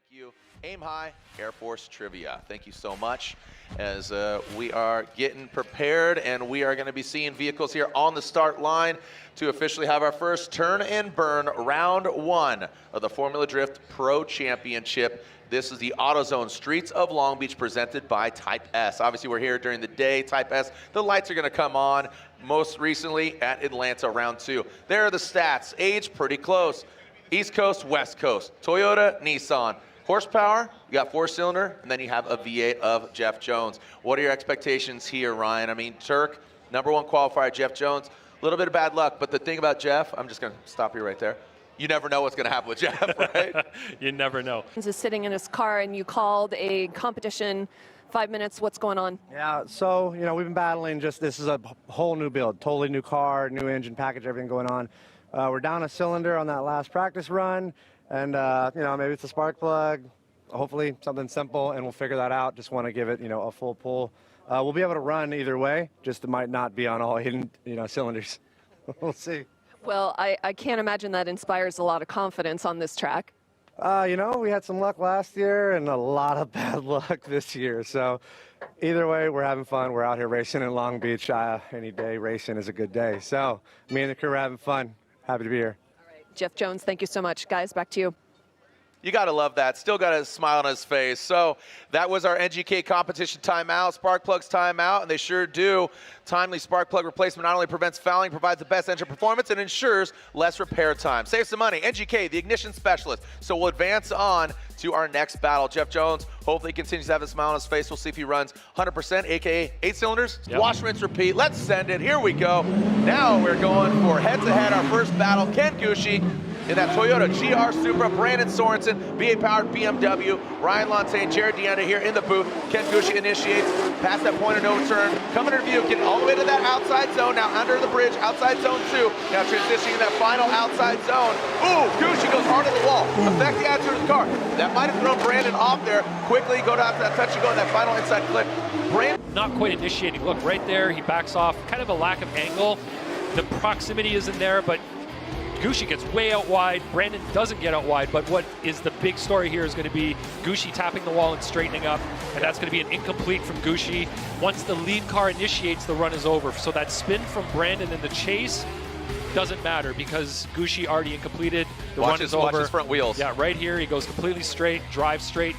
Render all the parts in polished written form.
Thank you. Aim High Air Force Trivia. Thank you so much as we are getting prepared and we are going to be seeing vehicles here on the start line to officially have our first turn and burn round one of the Formula Drift Pro Championship. This is the AutoZone Streets of Long Beach presented by Type S. Obviously, we're here during the day, Type S. The lights are going to come on most recently at Atlanta round two. There are the stats. Age, pretty close. East Coast, West Coast. Toyota, Nissan. Horsepower, you got 4-cylinder, and then you have a V8 of Jeff Jones. What are your expectations here, Ryan? I mean, Turk, #1 qualifier, Jeff Jones. A little bit of bad luck, but the thing about Jeff, I'm just going to stop you right there. You never know what's going to happen with Jeff, right? You never know. He's just sitting in his car, and you called a competition. 5 minutes, what's going on? Yeah, so, you know, we've been battling this is a whole new build, totally new car, new engine package, everything going on. We're down a cylinder on that last practice run, and, you know, maybe it's a spark plug, hopefully something simple, and we'll figure that out. Just want to give it, you know, a full pull. We'll be able to run either way, just it might not be on all hidden, you know, cylinders. We'll see. Well, I can't imagine that inspires a lot of confidence on this track. You know, we had some luck last year and a lot of bad luck this year. So either way, we're having fun. We're out here racing in Long Beach. Any day racing is a good day. So me and the crew are having fun. Happy to be here. All right, Jeff Jones, thank you so much. Guys, back to you. You got to love that. Still got a smile on his face. So that was our NGK competition timeout, spark plugs timeout, and they sure do. Timely spark plug replacement not only prevents fouling, provides the best engine performance, and ensures less repair time. Save some money. NGK, the ignition specialist. So we'll advance on to our next battle. Jeff Jones hopefully continues to have a smile on his face. We'll see if he runs 100%, aka 8 cylinders. Yep. Wash, rinse, repeat. Let's send it. Here we go. Now we're going for head-to-head, our first battle. Ken Gucci in that Toyota GR Supra, Brandon Sorensen, VA-powered BMW, Ryan Lontaine, Jared Deanna here in the booth. Ken Gucci initiates past that point of no return, coming into view, getting all the way to that outside zone, now under the bridge, outside zone 2, now transitioning that final outside zone. Ooh, Gucci goes hard at the wall, affect the attitude of the car. That might have thrown Brandon off there. Quickly go down to that touch and go in that final inside clip. Brandon. Not quite initiating. Look, right there, he backs off, kind of a lack of angle. The proximity isn't there, but Gucci gets way out wide. Brandon doesn't get out wide, but what is the big story here is going to be Gucci tapping the wall and straightening up, and that's going to be an incomplete from Gucci. Once the lead car initiates, the run is over. So that spin from Brandon in the chase doesn't matter because Gucci already incompleted. The run is over. Watch his front wheels. Yeah, right here, he goes completely straight, drives straight,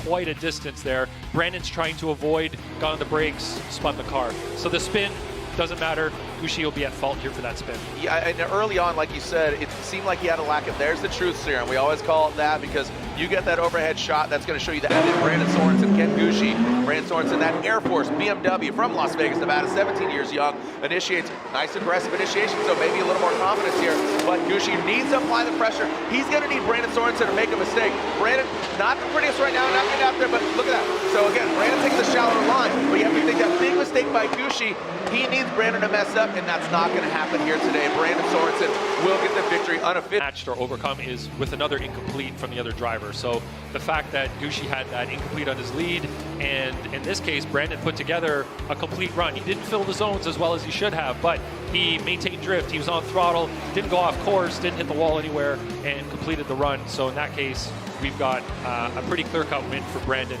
quite a distance there. Brandon's trying to avoid, got on the brakes, spun the car. So the spin doesn't matter. Gucci will be at fault here for that spin. Yeah, and early on, like you said, it seemed like he had a lack of, there's the truth serum. We always call it that because you get that overhead shot, that's going to show you the ended Brandon Sorensen, Ken Gucci. Brandon Sorensen, that Air Force BMW from Las Vegas, Nevada, 17 years young, initiates nice aggressive initiation, so maybe a little more confidence here. But Gucci needs to apply the pressure. He's going to need Brandon Sorensen to make a mistake. Brandon, not the prettiest right now, not getting out there, but look at that. So again, Brandon taking the shallower line, but you have to think that big mistake by Gucci, he needs Brandon to mess up, and that's not going to happen here today. Brandon Sorensen will get the victory unofficially. Matched or overcome is with another incomplete from the other driver. So the fact that Gucci had that incomplete on his lead, and in this case, Brandon put together a complete run. He didn't fill the zones as well as he should have, but he maintained drift. He was on throttle, didn't go off course, didn't hit the wall anywhere, and completed the run. So in that case, we've got a pretty clear-cut win for Brandon.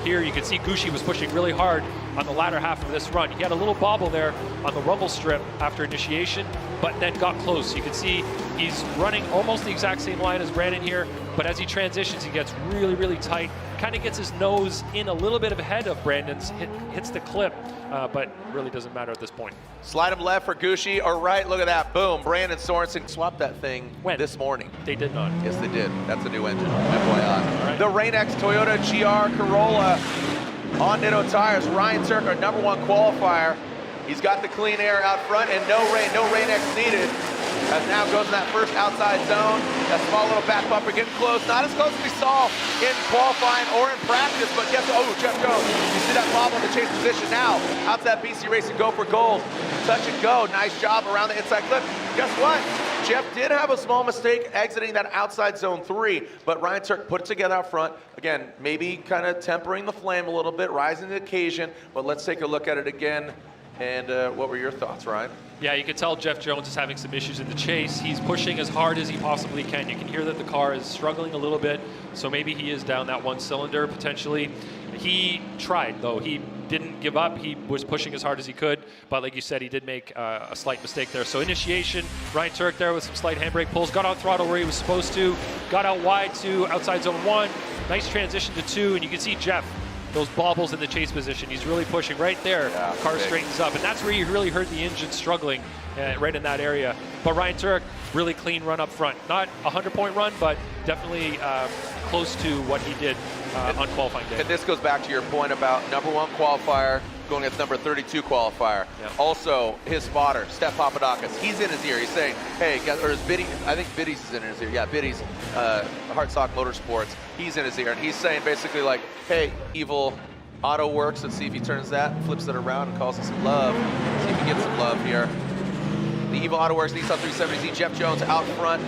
Here you can see Gucci was pushing really hard on the latter half of this run. He had a little bobble there on the rumble strip after initiation, but then got close. You can see he's running almost the exact same line as Brandon here, but as he transitions, he gets really, really tight, kind of gets his nose in a little bit ahead of Brandon's, hits the clip, but really doesn't matter at this point. Slide him left for Gucci, or right, look at that, boom. Brandon Sorensen swapped that thing this morning. They did not. Yes, they did. That's a new engine, FYI. Right. The Rain-X Toyota GR Corolla on Nitto tires. Ryan Turk, our #1 qualifier. He's got the clean air out front and no Rain-X needed. As now goes in that first outside zone. That small little back bumper getting close. Not as close as we saw in qualifying or in practice, but guess what? Oh, Jeff Jones. You see that bobble in the chase position now. Out to that BC Racing Go for Gold. Touch and go. Nice job around the inside clip. Guess what? Jeff did have a small mistake exiting that outside zone 3, but Ryan Turk put it together out front. Again, maybe kind of tempering the flame a little bit, rising to the occasion, but let's take a look at it again. And what were your thoughts, Ryan? Yeah, you can tell Jeff Jones is having some issues in the chase. He's pushing as hard as he possibly can. You can hear that the car is struggling a little bit, so maybe he is down that one cylinder potentially. He tried, though. He didn't give up. He was pushing as hard as he could, but like you said, he did make a slight mistake there. So initiation, Ryan Tuerck there with some slight handbrake pulls, got on throttle where he was supposed to, got out wide to outside zone 1, nice transition to 2, and you can see Jeff, those bobbles in the chase position. He's really pushing right there. Yeah, car big. straightens up, and that's where you really heard the engine struggling right in that area. But Ryan Tuerck, really clean run up front. Not a 100-point run, but definitely close to what he did on qualifying day. And this goes back to your point about #1 qualifier going against number 32 qualifier. Yeah. Also, his spotter, Steph Papadakis, he's in his ear. He's saying, hey, guys, or his Biddy, I think Biddy's is in his ear. Yeah, Biddy's, Hartsock Motorsports, he's in his ear. And he's saying basically like, hey, Evil Auto Works, let's see if he turns that, flips it around and calls it some love. See if he gets some love here. The Evil Auto Works Nissan 370Z, Jeff Jones out front.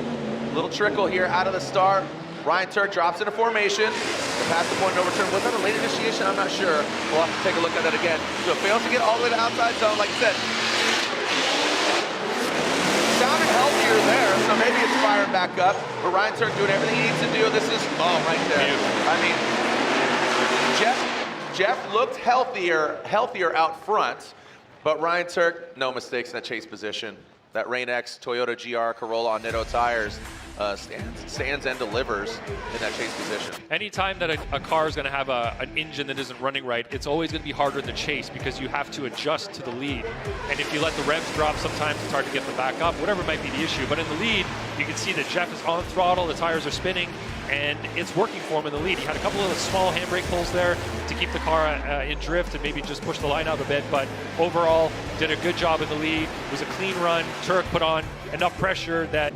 Little trickle here out of the start. Ryan Tuerck drops into formation. The pass the point and overturn. Was that a late initiation? I'm not sure. We'll have to take a look at that again. So fails to get all the way to the outside zone, like I said. Sounded healthier there, so maybe it's firing back up. But Ryan Tuerck doing everything he needs to do. This is, right there. I mean, Jeff looked healthier out front, but Ryan Tuerck, no mistakes in that chase position. That Rain-X Toyota GR Corolla on Nitto tires stands and delivers in that chase position. Anytime that a car is going to have an engine that isn't running right, it's always going to be harder in the chase because you have to adjust to the lead. And if you let the revs drop, sometimes it's hard to get them back up, whatever might be the issue. But in the lead, you can see that Jeff is on throttle, the tires are spinning, and it's working for him in the lead. He had a couple of small handbrake pulls there to keep the car in drift and maybe just push the line out a bit, but overall did a good job in the lead. It was a clean run. Tuerck put on enough pressure that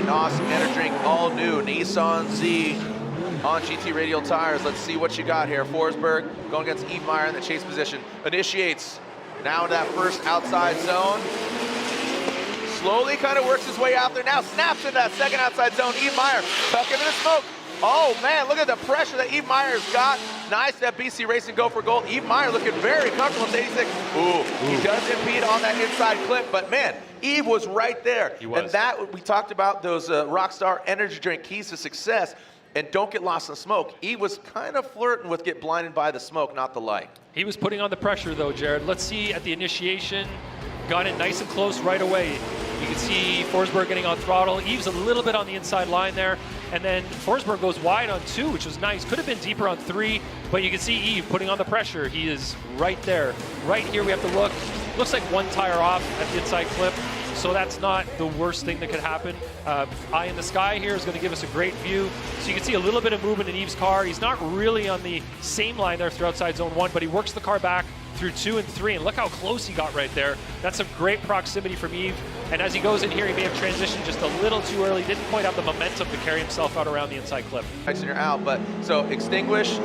NOS Drink all new Nissan Z on GT radial tires. Let's see what you got here. Forsberg going against Yves Meyer in the chase position. Initiates now into that first outside zone. Slowly kind of works his way out there. Now snaps into that second outside zone. Yves Meyer tucking in the smoke. Oh man, look at the pressure that Yves Meyer's got. Nice that BC Racing go for gold. Yves Meyer looking very comfortable at 86. Ooh, he does impede on that inside clip, but man, Yves was right there. He was. And that, we talked about those Rockstar energy drink keys to success, and don't get lost in the smoke. Yves was kind of flirting with get blinded by the smoke, not the light. he was putting on the pressure though, Jared. Let's see at the initiation, got in nice and close right away. You can see Forsberg getting on throttle. Yves a little bit on the inside line there. And then Forsberg goes wide on 2, which was nice. Could have been deeper on 3, but you can see Yves putting on the pressure. He is right there. Right here we have to look. Looks like one tire off at the inside clip, so that's not the worst thing that could happen. Eye in the sky here is going to give us a great view. So you can see a little bit of movement in Yves' car. He's not really on the same line there through outside zone 1, but he works the car back through 2 and 3, and look how close he got right there. That's some great proximity from Yves. And as he goes in here, he may have transitioned just a little too early. Didn't quite have the momentum to carry himself out around the inside clip. Nice and you're out, but so extinguish, 2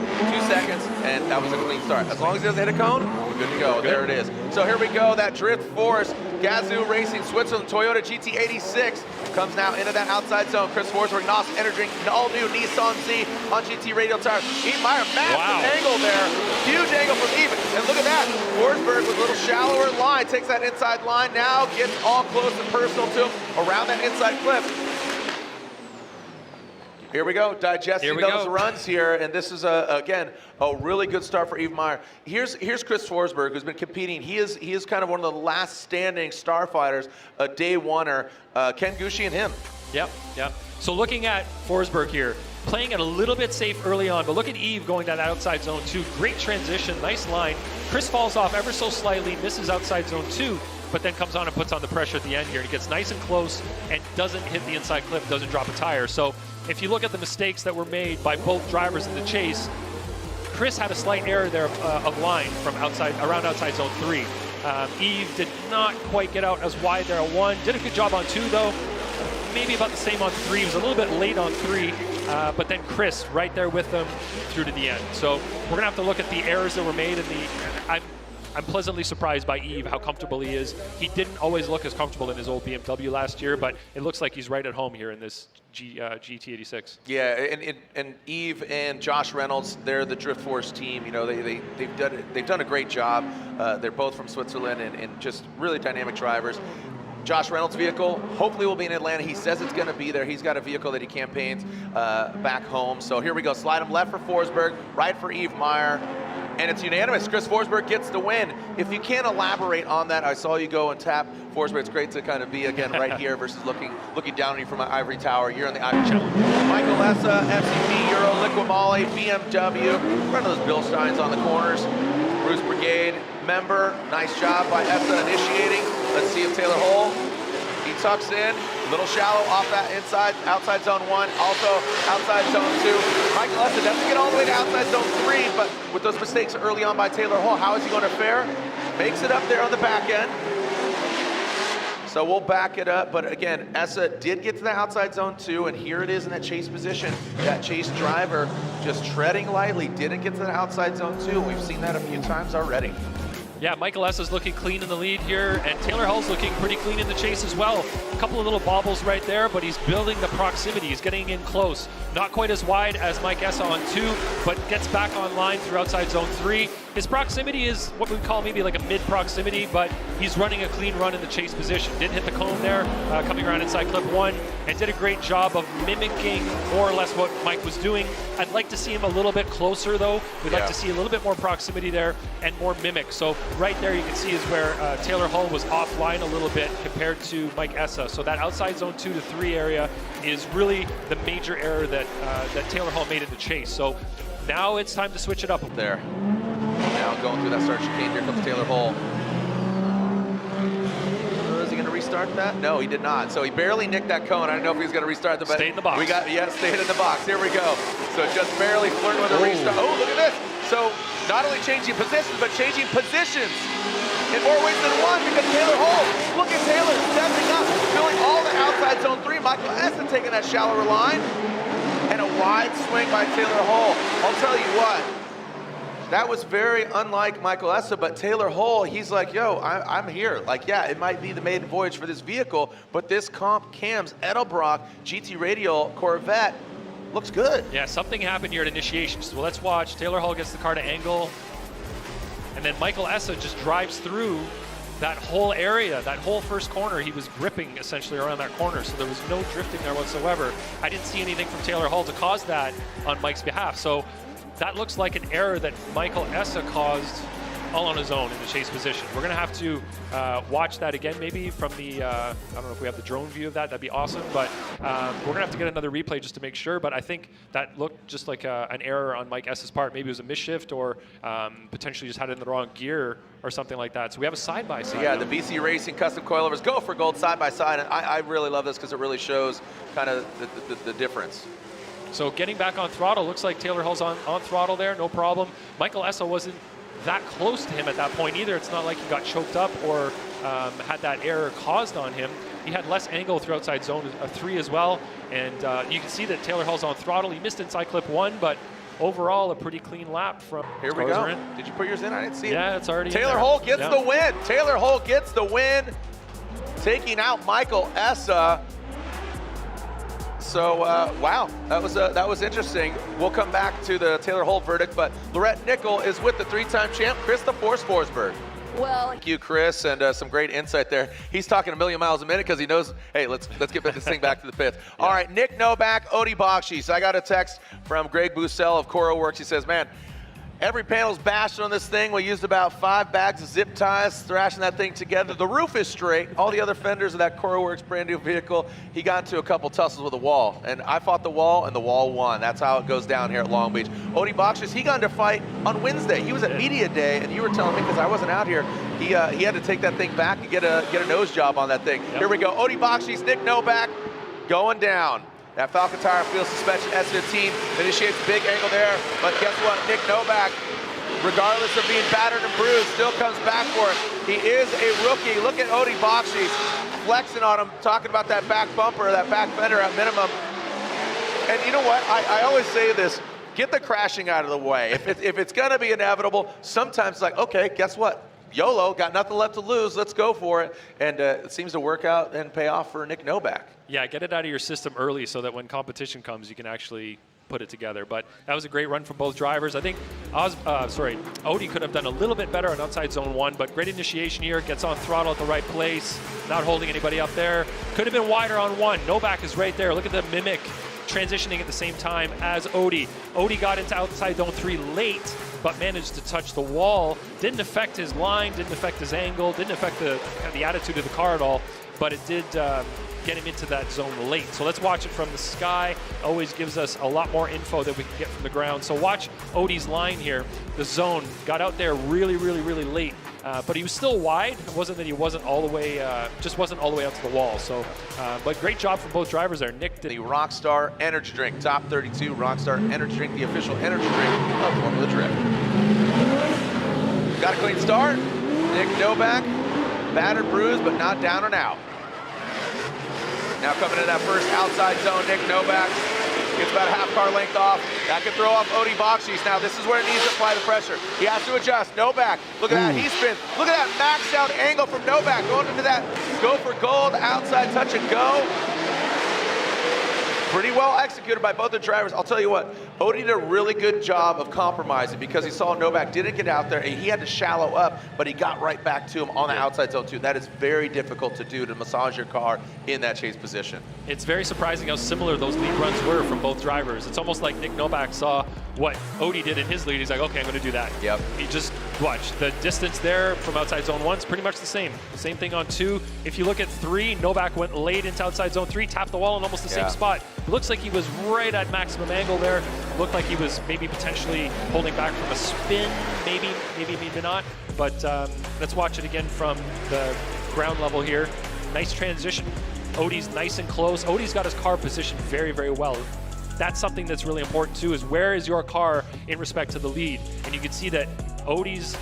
seconds, and that was a clean start. As long as he doesn't hit a cone, we're good to go. There it is. So here we go, that Drift Force, Gazoo Racing, Switzerland, Toyota GT86 comes now into that outside zone. Chris Forsberg, NOS Drink, all new Nissan Z on GT radial tires. Yves Meyer, massive angle there. Huge angle from Yves. And look at that. Forsberg with a little shallower line, takes that inside line now, gets all close and personal to him around that inside clip. Here we go, digesting those runs here, and this is again a really good start for Yves Meyer. Here's Chris Forsberg, who's been competing. He is kind of one of the last standing starfighters, a day oneer. Ken Gucci and him. Yep. So looking at Forsberg here, playing it a little bit safe early on, but look at Yves going down that outside zone 2. Great transition, nice line. Chris falls off ever so slightly, misses outside zone 2, but then comes on and puts on the pressure at the end here. He gets nice and close and doesn't hit the inside clip, doesn't drop a tire. So if you look at the mistakes that were made by both drivers in the chase, Chris had a slight error there of line from around outside zone 3. Yves did not quite get out as wide there at 1. Did a good job on 2 though. Maybe about the same on 3. He was a little bit late on 3, but then Chris right there with them through to the end. So we're gonna have to look at the errors that were made in I'm pleasantly surprised by Yves, how comfortable he is. He didn't always look as comfortable in his old BMW last year, but it looks like he's right at home here in this GT86. Yeah, and Yves and Josh Reynolds, they're the Drift Force team. You know, they've done a great job. They're both from Switzerland and just really dynamic drivers. Josh Reynolds' vehicle hopefully will be in Atlanta. He says it's going to be there. He's got a vehicle that he campaigns back home. So here we go. Slide him left for Forsberg, right for Yves Meyer. And it's unanimous. Chris Forsberg gets the win. If you can't elaborate on that, I saw you go and tap Forsberg. It's great to kind of be, again, right here versus looking down on you from my ivory tower. You're on the ivory challenge. Michael Essa, FCP, Euro, Liqui-Moly, BMW. Run those Bill Steins on the corners. Bruce Brigade member. Nice job by Essa initiating. Let's see if Taylor Hull, he tucks in. Little shallow off that outside zone 1, also outside zone 2. Michael Essa doesn't get all the way to outside zone 3, but with those mistakes early on by Taylor Hull, how is he going to fare? Makes it up there on the back end. So we'll back it up, but again, Essa did get to the outside zone 2, and here it is in that chase position. That chase driver just treading lightly, didn't get to the outside zone 2. We've seen that a few times already. Yeah, Michael Essa's looking clean in the lead here, and Taylor Hull's looking pretty clean in the chase as well. A couple of little bobbles right there, but he's building the proximity. He's getting in close. Not quite as wide as Mike Essa on 2, but gets back online through outside zone 3. His proximity is what we call maybe like a mid proximity, but he's running a clean run in the chase position. Didn't hit the cone there, coming around inside clip 1, and did a great job of mimicking more or less what Mike was doing. I'd like to see him a little bit closer though. We'd like to see a little bit more proximity there and more mimic. So right there you can see is where Taylor Hull was offline a little bit compared to Mike Essa. So that outside zone 2 to 3 area is really the major error that Taylor Hull made in the chase. So now it's time to switch it up. There. Now going through that start chicane, here comes Taylor Hull. Is he going to restart that? No, he did not. So he barely nicked that cone. I don't know if he's going to restart the. Stay in the box. We got stayed in the box. Here we go. So just barely flirting with a restart. Oh, look at this. So not only changing positions, but changing positions in more ways than one, because Taylor Hull, look at Taylor stepping up, filling all the outside zone 3. Michael Essa taking that shallower line, and a wide swing by Taylor Hull. I'll tell you what, that was very unlike Michael Essa, but Taylor Hull, he's like, yo, I'm here. Like, yeah, it might be the maiden voyage for this vehicle, but this Comp Cams Edelbrock GT Radial Corvette looks good. Yeah, something happened here at initiation. So let's watch. Taylor Hull gets the car to angle, and then Michael Essa just drives through that whole area, that whole first corner. He was gripping essentially around that corner, so there was no drifting there whatsoever. I didn't see anything from Taylor Hull to cause that on Mike's behalf. So that looks like an error that Michael Essa caused all on his own in the chase position. We're going to have to watch that again, maybe from the, I don't know if we have the drone view of that, that'd be awesome, but we're going to have to get another replay just to make sure, but I think that looked just like an error on Mike Essa's part. Maybe it was a misshift, or potentially just had it in the wrong gear or something like that. So we have a side-by-side. Yeah, the BC Racing Custom Coilovers go for gold side-by-side, and I really love this because it really shows kind of the difference. So getting back on throttle, looks like Taylor Hull's on throttle there, no problem. Michael Essa wasn't that close to him at that point either. It's not like he got choked up or had that error caused on him. He had less angle through outside zone 3 as well, and you can see that Taylor Hull's on throttle. He missed inside clip 1, but overall a pretty clean lap from. Here we go. Did you put yours in? I didn't see it. Yeah, it's already in Taylor there. Hull gets the win. Taylor Hull gets the win, taking out Michael Essa. So, wow, that was interesting. We'll come back to the Taylor Hull verdict, but Lorette Nickel is with the 3-time champ, Chris the Force Forsberg. Well, Thank you, Chris, and some great insight there. He's talking a million miles a minute because he knows, hey, let's get this thing back to the fifth. Yeah. All right, Nick Novak, Odi Bakshi. So I got a text from Greg Bussell of Coro Works. He says, man, every panel's bashed on this thing. We used about 5 bags of zip ties, thrashing that thing together. The roof is straight. All the other fenders of that CoroWorks brand new vehicle, he got into a couple tussles with the wall. And I fought the wall, and the wall won. That's how it goes down here at Long Beach. Odi Bakshis, he got into a fight on Wednesday. He was at media day, and you were telling me, because I wasn't out here, he had to take that thing back and get a nose job on that thing. Yep. Here we go. Odi Bakshis, Nick Novak going down. That Falcon Tire Field Suspension S15 initiates a big angle there, but guess what? Nick Novak, regardless of being battered and bruised, still comes back for it. He is a rookie. Look at Odi Bakshi flexing on him, talking about that back bumper, that back fender at minimum. And you know what? I always say this, get the crashing out of the way. If it's gonna be inevitable, sometimes it's like, okay, guess what? YOLO, got nothing left to lose. Let's go for it. And it seems to work out and pay off for Nick Novak. Yeah, get it out of your system early so that when competition comes, you can actually put it together. But that was a great run from both drivers. I think Odie could have done a little bit better on outside zone 1, but great initiation here, gets on throttle at the right place, not holding anybody up there. Could have been wider on 1. Novak is right there. Look at the Mimic transitioning at the same time as Odie. Odie got into outside zone 3 late, but managed to touch the wall. Didn't affect his line, didn't affect his angle, didn't affect the attitude of the car at all, but it did get him into that zone late. So let's watch it from the sky. Always gives us a lot more info that we can get from the ground. So watch Odie's line here. The zone got out there really, really, really late, but he was still wide. It wasn't that he wasn't all the way, just wasn't all the way out to the wall. So, but great job from both drivers there. Nick did. The Rockstar Energy Drink, top 32 Rockstar Energy Drink, the official energy drink of Formula Drift. Got a clean start. Nick Novak, battered, bruised, but not down and out. Now coming in that first outside zone, Nick Novak gets about a half car length off. That can throw off Odie Bakshi's. Now this is where it needs to apply the pressure. He has to adjust. Novak, look at that, he spins. Look at that maxed out angle from Novak going into that go for gold, outside touch and go. Pretty well executed by both the drivers. I'll tell you what, Odie did a really good job of compromising because he saw Novak didn't get out there and he had to shallow up, but he got right back to him on the outside zone too. That is very difficult to do, to massage your car in that chase position. It's very surprising how similar those lead runs were from both drivers. It's almost like Nick Novak saw what Odie did in his lead. He's like, okay, I'm going to do that. Yep. He just, watch, the distance there from outside zone 1 is pretty much the same. Same thing on 2. If you look at 3, Novak went late into outside zone 3, tapped the wall in almost the same spot. It looks like he was right at maximum angle there. Looked like he was maybe potentially holding back from a spin, maybe not. But let's watch it again from the ground level here. Nice transition. Odie's nice and close. Odie's got his car positioned very, very well. That's something that's really important too, is where is your car in respect to the lead? And you can see that Odie's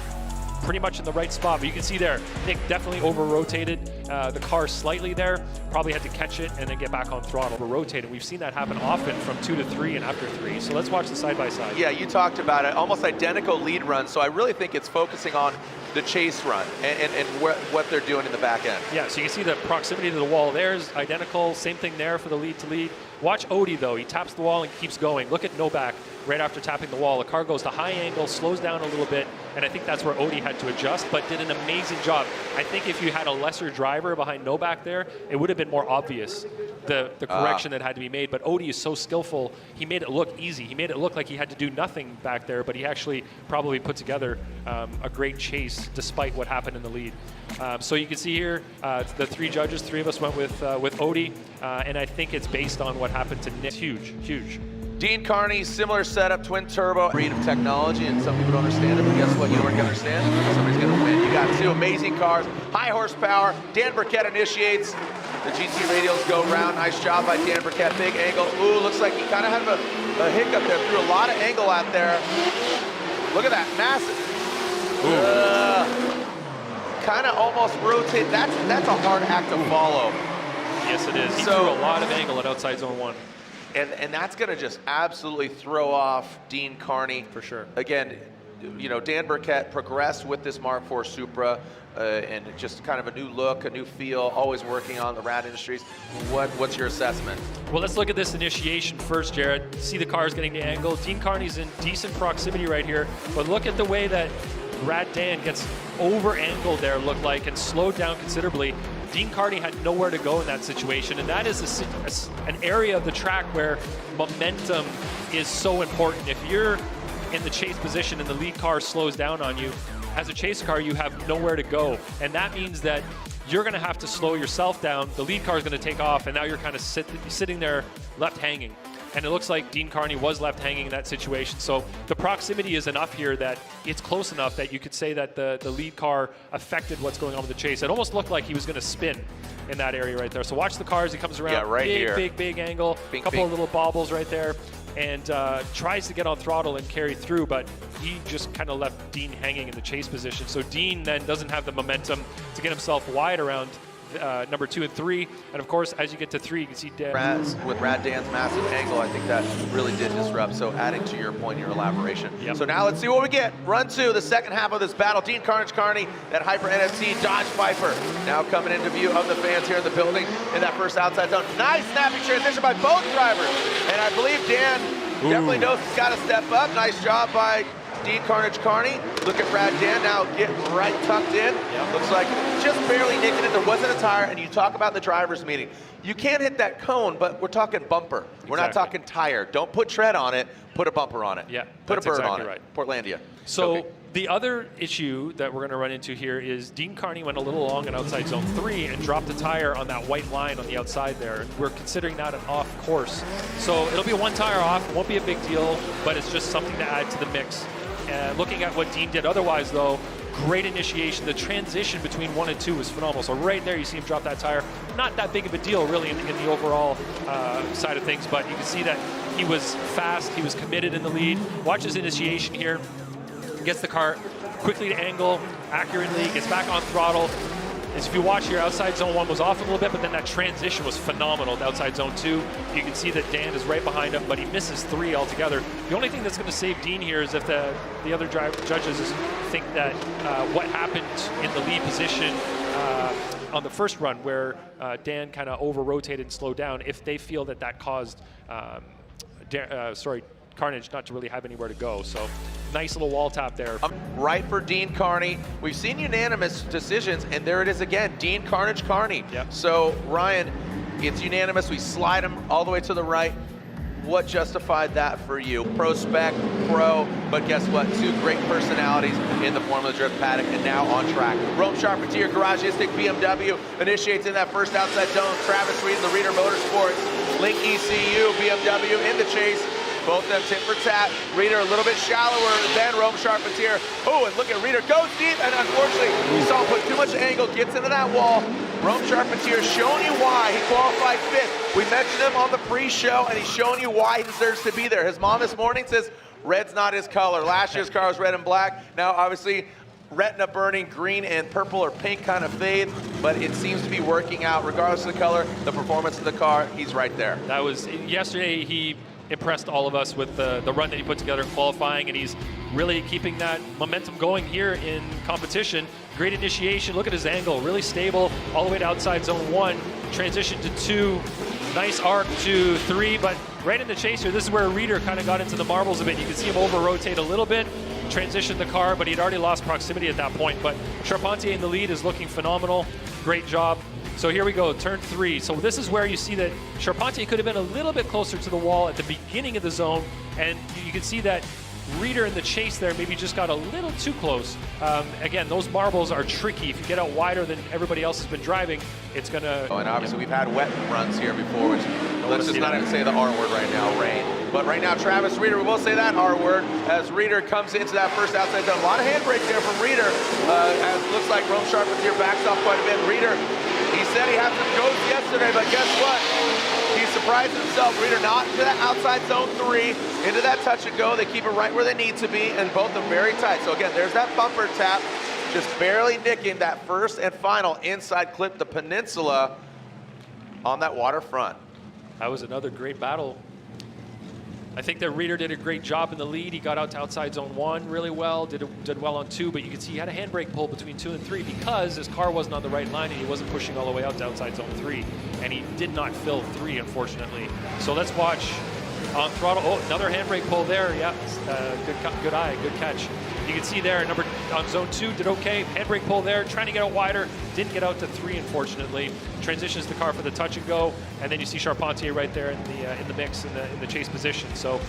pretty much in the right spot, but you can see there, Nick definitely over-rotated the car slightly there, probably had to catch it and then get back on throttle. Over-rotated. We've seen that happen often from 2 to 3 and after 3, so let's watch the side-by-side. Yeah, you talked about it, almost identical lead runs, so I really think it's focusing on the chase run and what they're doing in the back end. Yeah, so you can see the proximity to the wall there's identical, same thing there for the lead to lead. Watch Odie though, he taps the wall and keeps going. Look at Novak right after tapping the wall. The car goes to high angle, slows down a little bit, and I think that's where Odie had to adjust, but did an amazing job. I think if you had a lesser driver behind Novak there, it would have been more obvious, the correction that had to be made, but Odie is so skillful, he made it look easy. He made it look like he had to do nothing back there, but he actually probably put together a great chase despite what happened in the lead. So you can see here, the 3 judges, 3 of us went with Odie, and I think it's based on what happened to Nick. Huge, huge. Dean Carney, similar setup, twin turbo, breed of technology, and some people don't understand it, but guess what? You know what you understand? Somebody's going to win. You got 2 amazing cars, high horsepower. Dan Burkett initiates. The GT radials go round. Nice job by Dan Burkett. Big angle. Ooh, looks like he kind of had a hiccup there. Threw a lot of angle out there. Look at that, massive. Kind of almost rotate. That's a hard act to follow. Yes, it is. He threw a lot of angle at outside zone 1. And that's going to just absolutely throw off Dean Carney. For sure. Again, you know, Dan Burkett progressed with this Mark IV Supra and just kind of a new look, a new feel, always working on the Rad Industries. What's your assessment? Well, let's look at this initiation first, Jared. See the cars getting the angle. Dean Carney's in decent proximity right here, but look at the way that Rad Dan gets over-angled there, looked like, and slowed down considerably. Dean Carney had nowhere to go in that situation, and that is an area of the track where momentum is so important. If you're in the chase position and the lead car slows down on you, as a chase car, you have nowhere to go, and that means that you're going to have to slow yourself down. The lead car is going to take off, and now you're kind of sitting there left hanging. And it looks like Dean Carney was left hanging in that situation. So the proximity is enough here that it's close enough that you could say that the lead car affected what's going on with the chase. It almost looked like he was going to spin in that area right there. So watch the cars. He comes around, right here. Big angle, a couple of little bobbles right there, and tries to get on throttle and carry through, but he just kind of left Dean hanging in the chase position. So Dean then doesn't have the momentum to get himself wide around number 2 and 3. And of course, as you get to 3, you can see Dan. With Rad Dan's massive angle, I think that really did disrupt. So adding to your point, your elaboration. Yep. So now let's see what we get. Run 2, the second half of this battle. Dean Carnage Carney, that Hyper NFC Dodge Viper. Now coming into view of the fans here in the building in that first outside zone. Nice snapping transition by both drivers. And I believe Dan definitely knows he's got to step up. Nice job by Dean Carnage Carney. Look at Brad Dan now getting right tucked in. Yep. Looks like just barely nicking it. There wasn't a tire, and you talk about the driver's meeting. You can't hit that cone, but we're talking bumper. We're not talking tire. Don't put tread on it, put a bumper on it. Yeah, put a that's bird exactly on right. it. Portlandia. So Okay. the other issue that we're going to run into here is Dean Carney went a little long in outside zone 3 and dropped a tire on that white line on the outside there. We're considering that an off course. So it'll be one tire off. It won't be a big deal, but it's just something to add to the mix. Looking at what Dean did otherwise, though, great initiation. The transition between 1 and 2 was phenomenal. So right there, you see him drop that tire. Not that big of a deal, really, in the overall side of things, but you can see that he was fast. He was committed in the lead. Watch his initiation here. Gets the car quickly to angle, accurately, gets back on throttle. As if you watch here, outside zone 1 was off a little bit, but then that transition was phenomenal to outside zone 2. You can see that Dan is right behind him, but he misses 3 altogether. The only thing that's going to save Dean here is if the other judges think that what happened in the lead position on the first run, where Dan kind of over-rotated and slowed down, if they feel that that caused Carnage not to really have anywhere to go. So nice little wall tap there. Right for Dean Carney. We've seen unanimous decisions, and there it is again, Dean Carnage Carney. Yep. So Ryan, it's unanimous. We slide him all the way to the right. What justified that for you? Pro spec, pro, but guess what? 2 great personalities in the Formula Drift paddock and now on track. Rome Charpentier, Garagistic, BMW initiates in that first outside zone. Travis Reed in the Reader Motorsports. Link ECU, BMW in the chase. Both them tit for tat. Reader a little bit shallower than Rome Charpentier. Oh, and look at Reader, goes deep, and unfortunately, we saw him put too much angle, gets into that wall. Rome Charpentier showing you why he qualified 5th. We mentioned him on the pre-show, and he's showing you why he deserves to be there. His mom this morning says red's not his color. Last year's car was red and black. Now, obviously, retina burning, green and purple or pink kind of fade, but it seems to be working out. Regardless of the color, the performance of the car, he's right there. That was yesterday. He impressed all of us with the run that he put together in qualifying, and he's really keeping that momentum going here in competition. Great initiation. Look at his angle, really stable all the way to outside zone 1. Transition to 2. Nice arc to 3, but right in the chase here, this is where Reader kind of got into the marbles a bit. You can see him over-rotate a little bit, transition the car, but he'd already lost proximity at that point. But Charpentier in the lead is looking phenomenal. Great job. So here we go, turn 3. So this is where you see that Charpentier could have been a little bit closer to the wall at the beginning of the zone, and you can see that Reader in the chase there maybe just got a little too close. Again, those marbles are tricky. If you get out wider than everybody else has been driving, it's going to... Oh, and obviously we've had wet runs here before, which let's just not even say the R word right now, rain. But right now, Travis Reader, we will say that R word as Reader comes into that first outside zone. A lot of handbrake there from Reader, as it looks like Rome Charpentier backs off quite a bit. Reader, he said he had some ghosts yesterday, but guess what? He surprised himself. Reader not into that outside zone 3, into that touch and go. They keep it right where they need to be, and both are very tight. So again, there's that bumper tap, just barely nicking that first and final inside clip, the Peninsula on that waterfront. That was another great battle. I think that Reader did a great job in the lead. He got out to outside zone 1 really well, did well on 2, but you can see he had a handbrake pull between 2 and 3 because his car wasn't on the right line and he wasn't pushing all the way out to outside zone 3. And he did not fill 3, unfortunately. So let's watch on throttle. Oh, another handbrake pull there. Yeah, good eye, good catch. You can see there, on zone 2, did okay. Handbrake pull there, trying to get out wider. Didn't get out to 3, unfortunately. Transitions the car for the touch and go, and then you see Charpentier right there in the mix in the chase position. So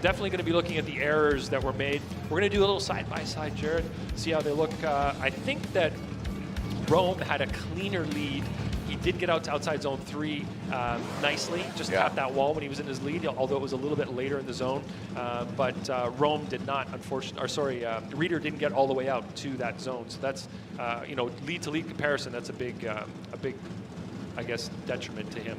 definitely going to be looking at the errors that were made. We're going to do a little side by side, Jared, see how they look. I think that Rome had a cleaner lead. He did get out to outside zone 3 nicely, just tapped that wall when he was in his lead, although it was a little bit later in the zone. But Rome did not, Reader didn't get all the way out to that zone. So that's, lead to lead comparison. That's a big, I guess, detriment to him.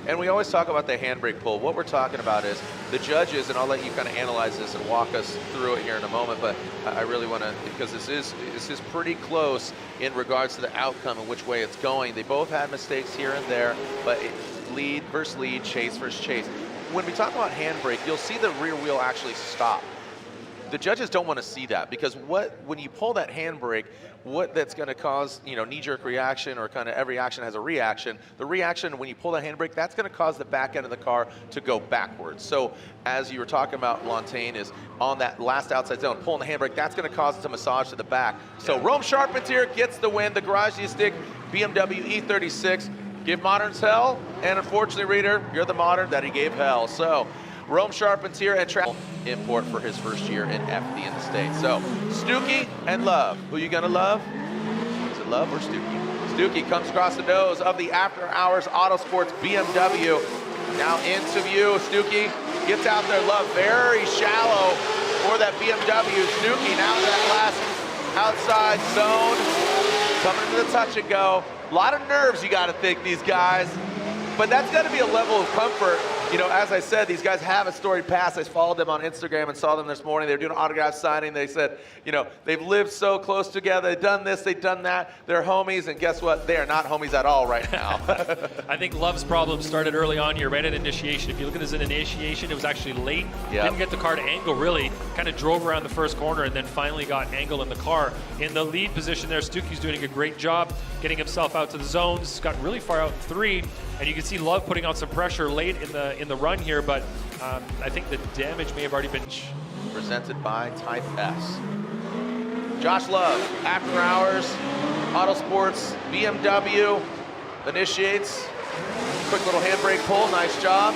And we always talk about the handbrake pull. What we're talking about is the judges, and I'll let you kind of analyze this and walk us through it here in a moment, but I really want to, because this is pretty close in regards to the outcome and which way it's going. They both had mistakes here and there, but lead versus lead, chase versus chase. When we talk about handbrake, you'll see the rear wheel actually stop. The judges don't want to see that, because when you pull that handbrake, what that's going to cause, knee-jerk reaction, or kind of every action has a reaction. The reaction when you pull that handbrake, that's going to cause the back end of the car to go backwards. So as you were talking about, Lantaine, is on that last outside zone, pulling the handbrake, that's going to cause it to massage to the back. So Rome Charpentier gets the win. The Garage Stick BMW E36. Give moderns hell, and unfortunately, reader, you're the modern that he gave hell. So Rome Charpentier and travel import for his first year in FD in the States. So Stuckey and Love. Who you gonna love? Is it Love or Stuckey? Stuckey comes across the nose of the After Hours Autosports BMW. Now into view. Stuckey gets out there. Love very shallow for that BMW. Stuckey now to that last outside zone. Coming into the touch and go. A lot of nerves, you got to think, these guys. But that's got to be a level of comfort. As I said, these guys have a storied past. I followed them on Instagram and saw them this morning. They were doing autograph signing. They said, they've lived so close together. They've done this, they've done that. They're homies, and guess what? They are not homies at all right now. I think Love's problem started early on here, right at initiation. If you look at his initiation, it was actually late. Yep. Didn't get the car to angle, really. Kind of drove around the first corner and then finally got angle in the car. In the lead position there, Stuckey's doing a great job getting himself out to the zones. Got really far out in 3. And you can see Love putting on some pressure late in the run here, but I think the damage may have already been presented by Type S. Josh Love, After Hours Autosports BMW initiates. Quick little handbrake pull, nice job.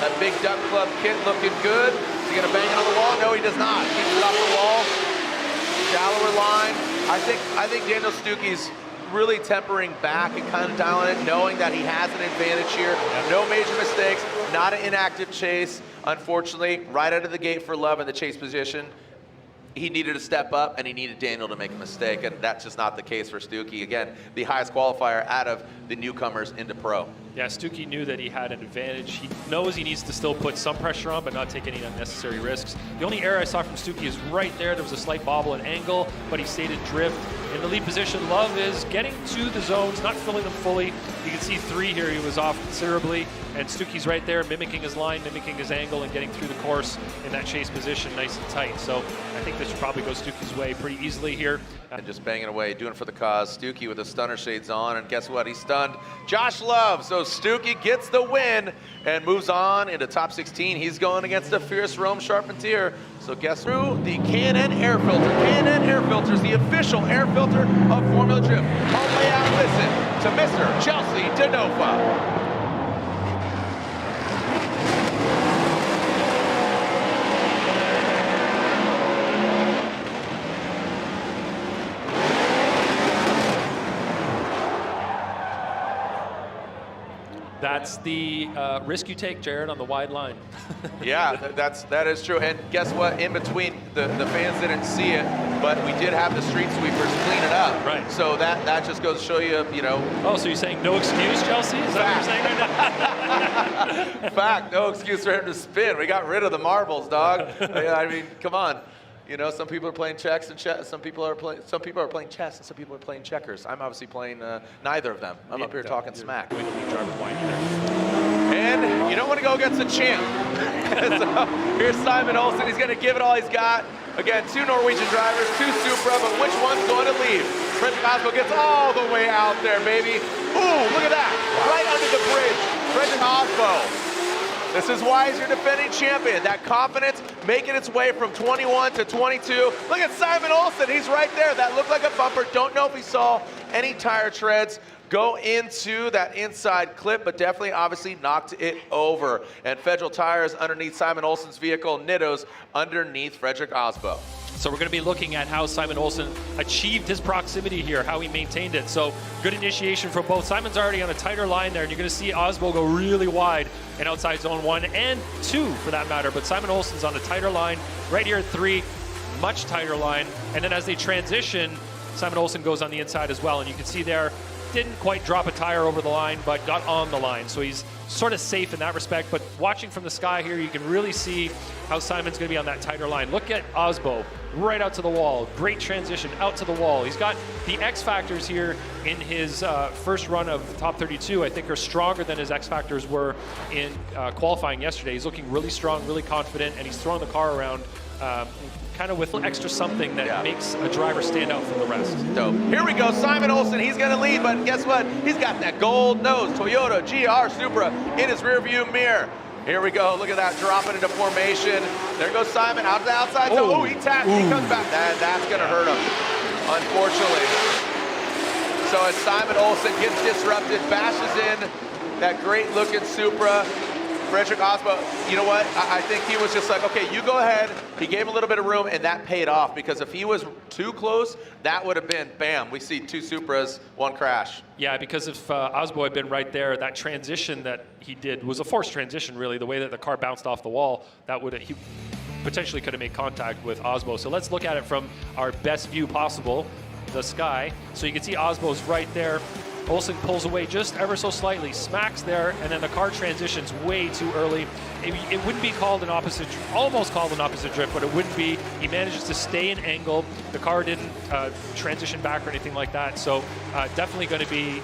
That big Duck Club kit looking good. Is he gonna bang it on the wall? No, he does not. Keeps it off the wall. Shallower line. I think Daniel Stuckey's really tempering back and kind of dialing it, knowing that he has an advantage here. No major mistakes, not an inactive chase. Unfortunately, right out of the gate for Love in the chase position, he needed to step up, and he needed Daniel to make a mistake, and that's just not the case for Stuckey. Again, the highest qualifier out of the newcomers into pro. Yeah, Stuckey knew that he had an advantage. He knows he needs to still put some pressure on, but not take any unnecessary risks. The only error I saw from Stuckey is right there. There was a slight bobble and angle, but he stayed in drift. In the lead position, Love is getting to the zones, not filling them fully. You can see 3 here, he was off considerably, and Stuckey's right there, mimicking his line, mimicking his angle, and getting through the course in that chase position nice and tight. So I think this should probably go Stuckey's way pretty easily here. And just banging away, doing it for the cause. Stuckey with the stunner shades on, and guess what? He stunned Josh Love. So Stuckey gets the win and moves on into top 16. He's going against the fierce Rome Charpentier. So guess through the K&N air filter. K&N air filter is the official air filter of Formula Drift. All the way out, listen to Mr. Chelsea DeNova. That's the risk you take, Jared, on the wide line. Yeah, that is true. And guess what? In between, the fans didn't see it, but we did have the street sweepers clean it up. Right. So that just goes to show you, Oh, so you're saying no excuse, Chelsea? Is that what you're saying right now? Fact, no excuse for him to spin. We got rid of the marbles, dog. I mean, come on. Some people are playing checks and some people are playing chess and some people are playing checkers. I'm obviously playing neither of them. I'm up here talking smack. And you don't want to go against a champ. So here's Simon Olsen. He's going to give it all he's got. Again, 2 Norwegian drivers, 2 Supra, but which one's going to lead? Fredrik Aasbo gets all the way out there, baby. Ooh, look at that. Right under the bridge. Fredrik Aasbo. This is why he's your defending champion. That confidence making its way from 21 to 22. Look at Simon Olsen. He's right there. That looked like a bumper. Don't know if he saw any tire treads go into that inside clip, but definitely, obviously, knocked it over. And Federal Tires underneath Simon Olsen's vehicle. Nittos underneath Fredrik Aasbo. So we're going to be looking at how Simon Olsen achieved his proximity here, how he maintained it. So good initiation for both. Simon's already on a tighter line there, and you're going to see Aasbo go really wide in outside zone 1 and 2 for that matter. But Simon Olsen's on a tighter line right here at 3, much tighter line. And then as they transition, Simon Olsen goes on the inside as well. And you can see there, didn't quite drop a tire over the line, but got on the line. So he's sort of safe in that respect. But watching from the sky here, you can really see how Simon's going to be on that tighter line. Look at Osbo right out to the wall. Great transition out to the wall. He's got the X factors here in his first run of the top 32. I think are stronger than his X factors were in qualifying yesterday. He's looking really strong, really confident, and he's throwing the car around kind of with extra something that makes a driver stand out from the rest. Dope. Here we go, Simon Olsen, he's gonna lead, but guess what? He's got that gold nose Toyota GR Supra in his rearview mirror. Here we go, look at that, dropping into formation. There goes Simon, out to the outside, so he taps, he comes back. That's gonna hurt him, unfortunately. So as Simon Olsen gets disrupted, bashes in that great looking Supra, Frederick Osbo, you know what? I think he was just like, okay, you go ahead. He gave him a little bit of room, and that paid off, because if he was too close, that would have been, bam, we see 2 Supras, 1 crash. Yeah, because if Osbo had been right there, that transition that he did was a forced transition, really. The way that the car bounced off the wall, that would have, he potentially could have made contact with Osbo. So let's look at it from our best view possible, the sky. So you can see Osbo's right there. Olsen pulls away just ever so slightly, smacks there, and then the car transitions way too early. It wouldn't be called an opposite, almost called an opposite drift, but it wouldn't be. He manages to stay in angle. The car didn't transition back or anything like that. So definitely going to be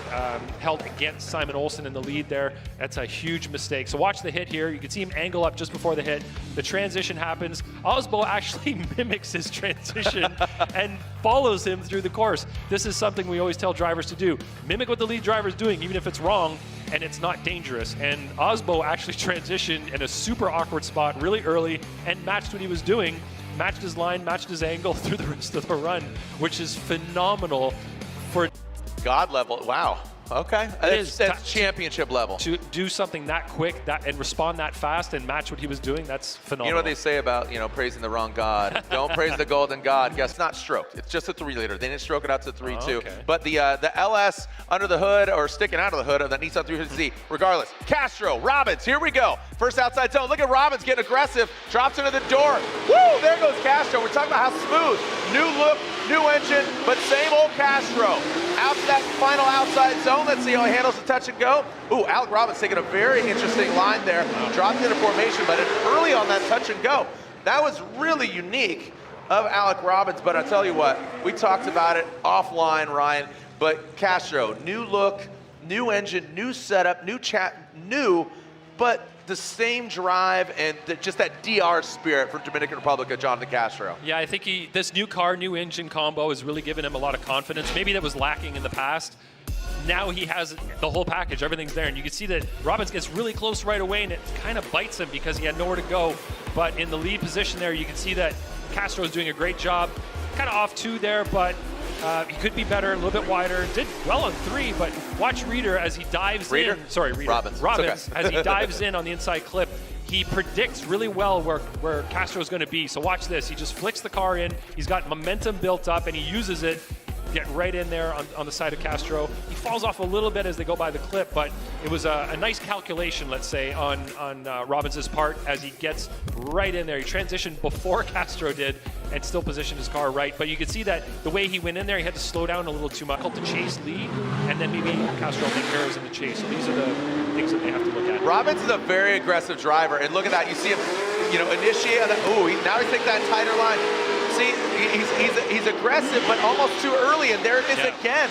held against Simon Olsen in the lead there. That's a huge mistake. So watch the hit here. You can see him angle up just before the hit. The transition happens. Osbo actually mimics his transition and follows him through the course. This is something we always tell drivers to do. Mimic what the lead driver is doing, even if it's wrong and it's not dangerous. And Osbo actually transitioned in a super awkward spot really early and matched what he was doing, matched his line, matched his angle through the rest of the run, which is phenomenal for God level, wow. Okay, that's championship level. To do something that quick and respond that fast and match what he was doing, that's phenomenal. You know what they say about, praising the wrong God? Don't praise the golden God. Guess it's not stroked. It's just a 3-liter. They didn't stroke it out to 3.2. Okay. But the LS under the hood, or sticking out of the hood of the Nissan 350Z, regardless. Castro, Robbins, here we go. First outside zone. Look at Robbins getting aggressive. Drops into the door. Woo! There goes Castro. We're talking about how smooth. New look, new engine, but same old Castro. Out to that final outside zone. Let's see how he handles the touch and go. Ooh, Alec Robbins taking a very interesting line there. Dropped into formation, but early on that touch and go. That was really unique of Alec Robbins, but I tell you what, we talked about it offline, Ryan, but Castro, new look, new engine, new setup, new, but the same drive and just that DR spirit from Dominican Republic of Jonathan Castro. Yeah, I think this new car, new engine combo has really given him a lot of confidence. Maybe that was lacking in the past. Now he has the whole package, everything's there. And you can see that Robbins gets really close right away and it kind of bites him because he had nowhere to go. But in the lead position there, you can see that Castro is doing a great job. Kind of off 2 there, but he could be better, a little bit wider. Did well on 3, but watch Reeder as he dives in. Sorry, Reeder. Robbins. Okay. As he dives dives in on the inside clip. He predicts really well where Castro is going to be. So watch this. He just flicks the car in. He's got momentum built up, and he uses it. Get right in there on the side of Castro. He falls off a little bit as they go by the clip, but it was a nice calculation, let's say, on Robbins' part as he gets right in there. He transitioned before Castro did and still positioned his car right. But you can see that the way he went in there, he had to slow down a little too much to chase lead, and then maybe Castro make errors in the chase. So these are the things that they have to look at. Robbins is a very aggressive driver, and look at that. You see him, initiate on that. Ooh, now he's taking that tighter line. See, he's aggressive, but almost too early, and there it is again.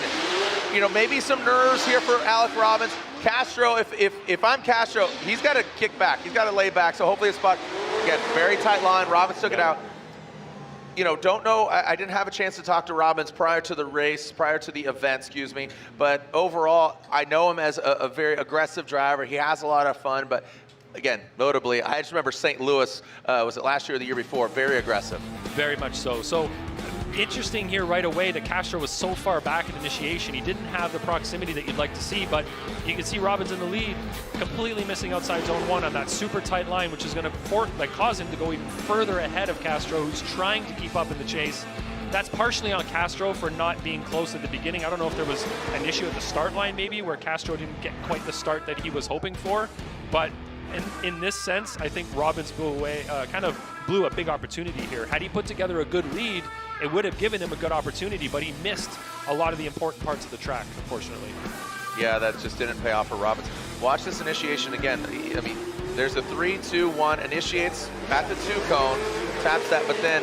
Maybe some nerves here for Alec Robbins. Castro, if I'm Castro, he's got to kick back. He's got to lay back, so hopefully it's spot. Again, very tight line. Robbins took it out. Don't know. I didn't have a chance to talk to Robbins prior to the race, prior to the event, excuse me. But overall, I know him as a very aggressive driver. He has a lot of fun, but again, notably, I just remember St. Louis, was it last year or the year before, very aggressive. Very much so. So interesting here right away that Castro was so far back in initiation. He didn't have the proximity that you'd like to see, but you can see Robbins in the lead, completely missing outside zone 1 on that super tight line, which is going to cause him to go even further ahead of Castro, who's trying to keep up in the chase. That's partially on Castro for not being close at the beginning. I don't know if there was an issue at the start line maybe where Castro didn't get quite the start that he was hoping for, but in this sense, I think Robbins blew a big opportunity here. Had he put together a good lead, it would have given him a good opportunity, but he missed a lot of the important parts of the track, unfortunately. Yeah, that just didn't pay off for Robinson. Watch this initiation again. I mean, there's a 3, 2, 1, initiates at the 2 cone, taps that, but then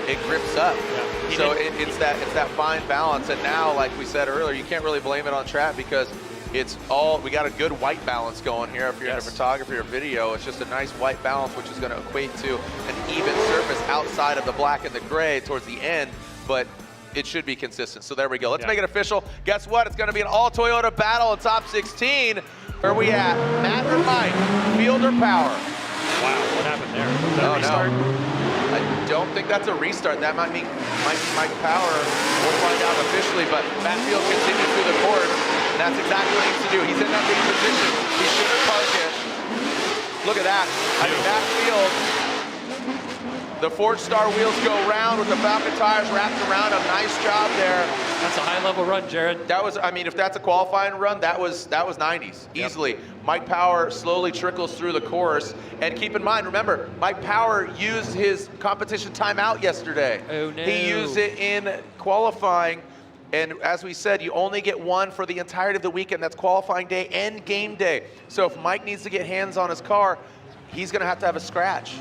it grips up. Yeah. So it's that fine balance. And now, like we said earlier, you can't really blame it on track because we got a good white balance going here. If you're into photography or video, it's just a nice white balance, which is going to equate to an even surface outside of the black and the gray towards the end, but it should be consistent. So there we go. Let's make it official. Guess what? It's going to be an all Toyota battle in top 16. Where are we at? Matt or Mike? Field or Power? Wow, what happened there? Was that a restart? No. I don't think that's a restart. That might mean Mike Power. We'll find out officially, but Matt Field continues through the course. And that's exactly what he needs to do. He's in that lead position. He shouldn't park it. Look at that. I mean, Matt Field, the Forge Star wheels go round with the Falken tires wrapped around him. Nice job there. That's a high-level run, Jared. That was, I mean, if that's a qualifying run, that was 90s, easily. Mike Power slowly trickles through the course. And keep in mind, remember, Mike Power used his competition timeout yesterday. Oh, no. He used it in qualifying. And as we said, you only get one for the entirety of the weekend. That's qualifying day and game day. So if Mike needs to get hands on his car, he's going to have a scratch.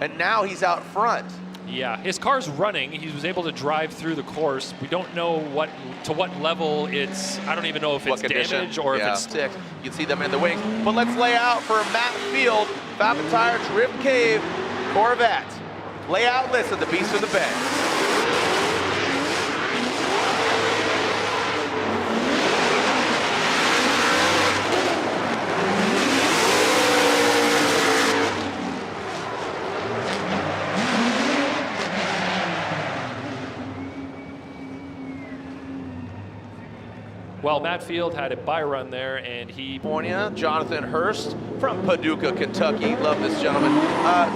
And now he's out front. Yeah, his car's running. He was able to drive through the course. We don't know to what level it's, I don't even know if it's damage or if it's... You can see them in the wings. But let's lay out for Matt Field, Falken Tires, Rib Cave, Corvette. Layout list of the Beast of the Bend. Well, Matt Field had a bye run there, and he... California, Jonathan Hurst from Paducah, Kentucky. Love this gentleman.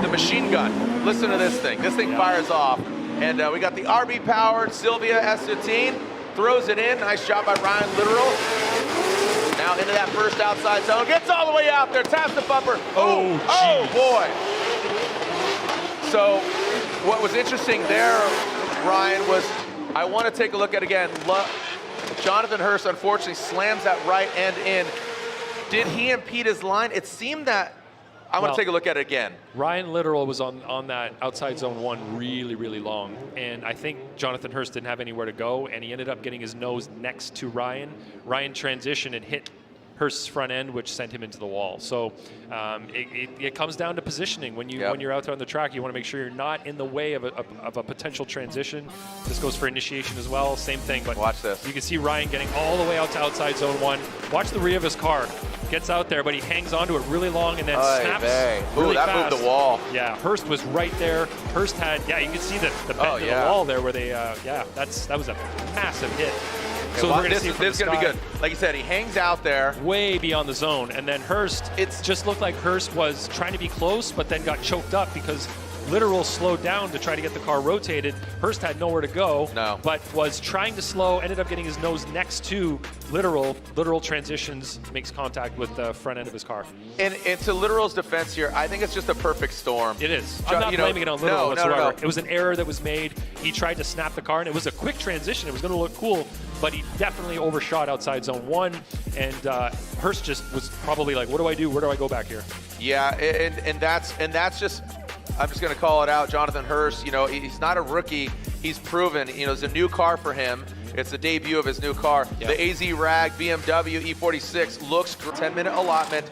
The machine gun. Listen to this thing. This thing fires off. And we got the RB powered Sylvia S15. Throws it in. Nice job by Ryan Literal. Now into that first outside zone. Gets all the way out there. Taps the bumper. Oh boy. So what was interesting there, Ryan, was I want to take a look at again. Jonathan Hurst, unfortunately, slams that right end in. Did he impede his line? It seemed that, I want to take a look at it again. Ryan Literal was on that outside zone 1 really, really long. And I think Jonathan Hurst didn't have anywhere to go, and he ended up getting his nose next to Ryan. Ryan transitioned and hit Hurst's front end, which sent him into the wall. So it comes down to positioning. When you're out there on the track, you want to make sure you're not in the way of a potential transition. This goes for initiation as well. Same thing. But watch this. You can see Ryan getting all the way out to outside zone 1. Watch the rear of his car. Gets out there, but he hangs onto it really long and then snaps really fast. That moved the wall. Yeah, Hurst was right there. Hurst had, you can see the bend of the wall there where they, that was a massive hit. So this is going to be good. Like you said, he hangs out there. Way beyond the zone. And then Hurst, it just looked like Hurst was trying to be close, but then got choked up because Literal slowed down to try to get the car rotated. Hurst had nowhere to go, but was trying to slow, ended up getting his nose next to Literal. Literal transitions, makes contact with the front end of his car. And to Literal's defense here, I think it's just a perfect storm. It is. I'm not blaming it on Literal whatsoever. It was an error that was made. He tried to snap the car, and it was a quick transition. It was going to look cool, but he definitely overshot outside zone 1, and Hurst just was probably like, what do I do? Where do I go back here? Yeah, and that's just, I'm just going to call it out. Jonathan Hurst, he's not a rookie. He's proven, it's a new car for him. It's the debut of his new car. The AZ Rag BMW E46 looks 10-minute allotment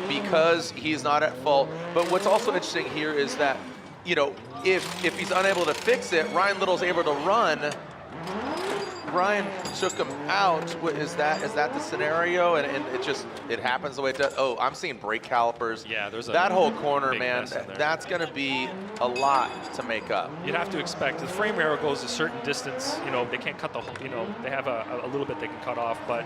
because he's not at fault. But what's also interesting here is that, if he's unable to fix it, Ryan Little's able to run. Ryan took him out. Is that the scenario? And it happens the way it does. Oh, I'm seeing brake calipers. Yeah, there's that whole corner, man. That's going to be a lot to make up. You'd have to expect the frame rail goes a certain distance. They can't cut the whole. They have a little bit they can cut off, but